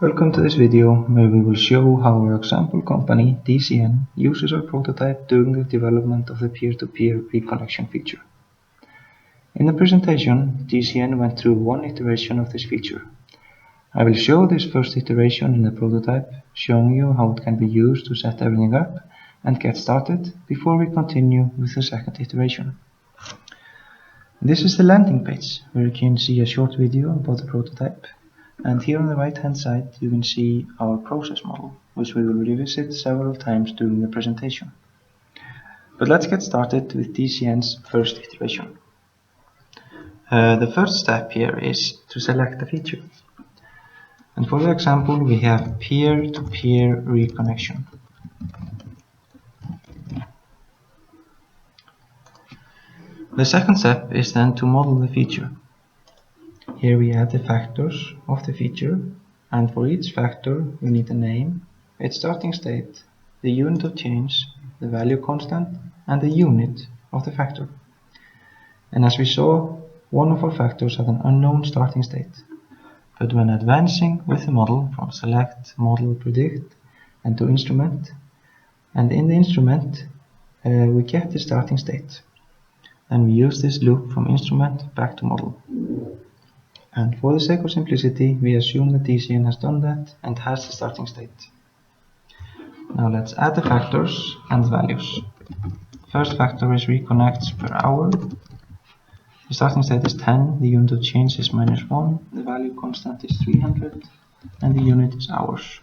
Welcome to this video where we will show how our example company DCN uses our prototype during the development of the peer-to-peer reconnection feature. In the presentation, DCN went through one iteration of this feature. I will show this first iteration in the prototype, showing you how it can be used to set everything up and get started before we continue with the second iteration. This is the landing page where you can see a short video about the prototype. And here on the right hand side you can see our process model, which we will revisit several times during the presentation. But let's get started with DCN's first iteration. The first step here is to select a feature. And for the example we have peer-to-peer reconnection. The second step is then to model the feature. Here we add the factors of the feature, and for each factor we need a name, its starting state, the unit of change, the value constant, and the unit of the factor. And as we saw, one of our factors had an unknown starting state. But when advancing with the model from select, model, predict, and to instrument, and in the instrument we get the starting state. Then we use this loop from instrument back to model. And for the sake of simplicity, we assume that DCN has done that and has the starting state. Now let's add the factors and the values. First factor is reconnects per hour. The starting state is 10, the unit of change is -1, the value constant is 300, and the unit is hours.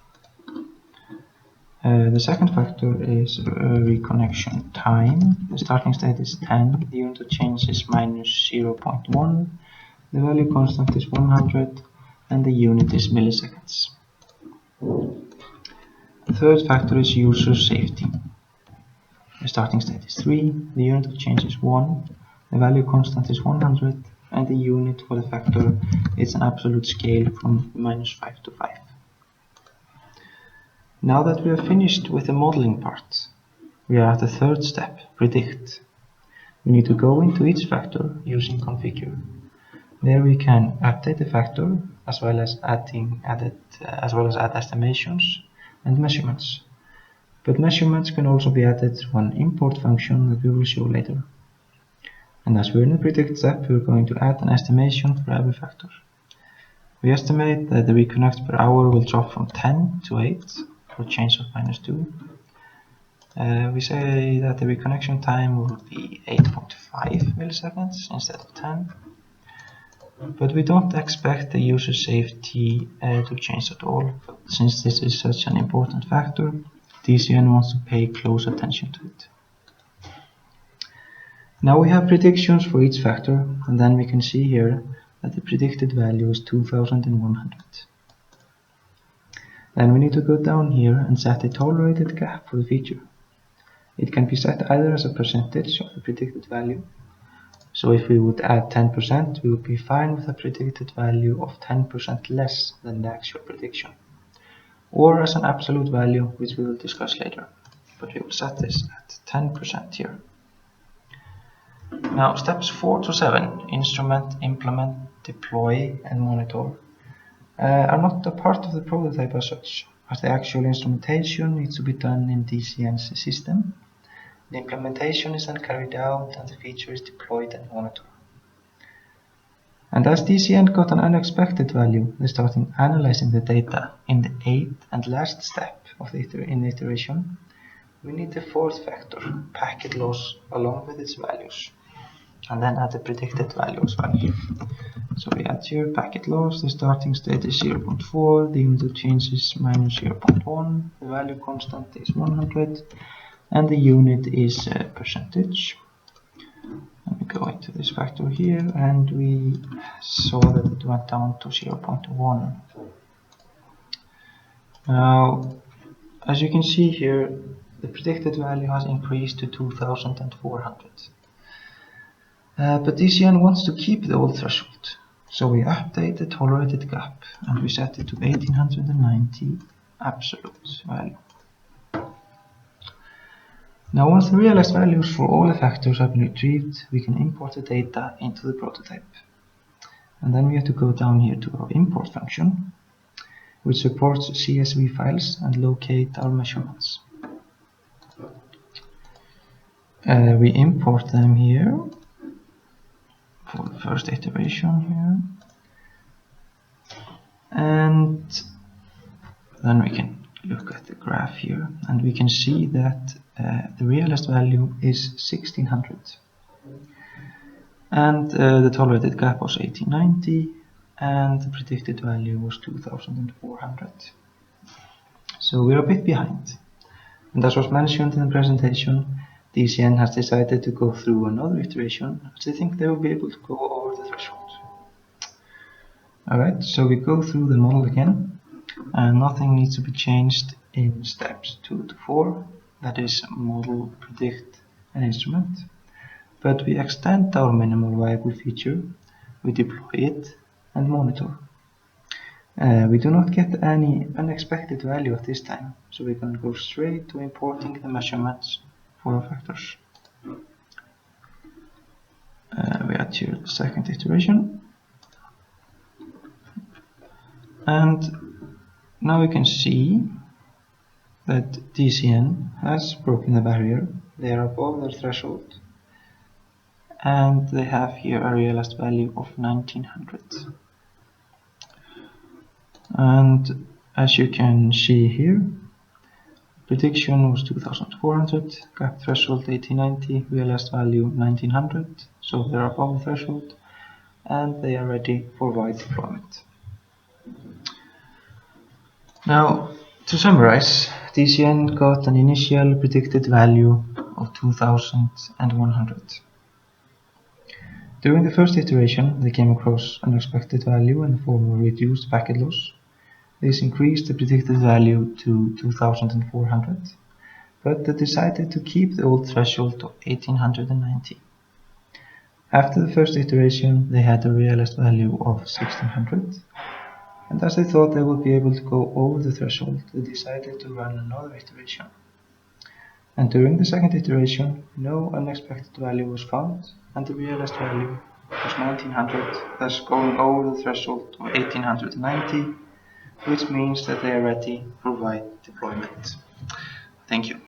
The second factor is reconnection time. The starting state is 10, the unit of change is -0.1. The value constant is 100 and the unit is milliseconds. The third factor is user safety. The starting state is 3, the unit of change is 1, the value constant is 100 and the unit for the factor is an absolute scale from -5 to 5. Now that we are finished with the modeling part, we are at the third step, predict. We need to go into each factor using configure. There we can update the factor as well as add estimations and measurements. But measurements can also be added through an import function that we will show later. And as we're in the predict step, we're going to add an estimation for every factor. We estimate that the reconnect per hour will drop from 10 to 8 for a change of -2. We say that the reconnection time will be 8.5 milliseconds instead of 10. But we don't expect the user safety to change at all, but since this is such an important factor, DCN wants to pay close attention to it. Now we have predictions for each factor, and then we can see here that the predicted value is 2100. Then we need to go down here and set a tolerated gap for the feature. It can be set either as a percentage of the predicted value. So if we would add 10%, we would be fine with a predicted value of 10% less than the actual prediction. Or as an absolute value, which we will discuss later. But we will set this at 10% here. Now steps 4 to 7, instrument, implement, deploy, and monitor, are not a part of the prototype as such, as the actual instrumentation needs to be done in DCN's system. The implementation is then carried out and the feature is deployed and monitored. And as DCN got an unexpected value, they started analyzing the data in the 8th and last step of the iteration. We need the fourth factor, packet loss, along with its values, and then add the predicted value as well. So we add here packet loss, the starting state is 0.4, the unit of change is -0.1, the value constant is 100, and the unit is percentage. Let me go into this factor here, and we saw that it went down to 0.1. Now, as you can see here, the predicted value has increased to 2400. But DCN wants to keep the old threshold, so we update the tolerated gap and we set it to 1890 absolute value. Now once the realized values for all the factors have been retrieved, we can import the data into the prototype. And then we have to go down here to our import function, which supports CSV files and locate our measurements. We import them here for the first iteration here, and then we can look at the graph here, and we can see that the realized value is 1600, and the tolerated gap was 1890, and the predicted value was 2400. So we're a bit behind, and as was mentioned in the presentation, DCN has decided to go through another iteration as they think they will be able to go over the threshold. Alright, so we go through the model again, and nothing needs to be changed in steps 2 to 4, that is model, predict, and instrument. But we extend our minimal viable feature, we deploy it, and monitor. We do not get any unexpected value at this time, so we can go straight to importing the measurements for our factors. We add here the second iteration, and now we can see that DCN has broken the barrier. They are above their threshold, and they have here a realized value of 1900. And as you can see here, prediction was 2400, gap threshold 1890, realized value 1900, so they're above the threshold, and they are ready for wide deployment. Now, to summarize, DCN got an initial predicted value of 2100. During the first iteration, they came across an unexpected value in the form of reduced packet loss. This increased the predicted value to 2400, but they decided to keep the old threshold of 1890. After the first iteration, they had a realized value of 1600, and as they thought they would be able to go over the threshold, they decided to run another iteration. And during the second iteration, no unexpected value was found, and the realized value was 1900, thus going over the threshold of 1890, which means that they are ready for wide deployment. Thank you.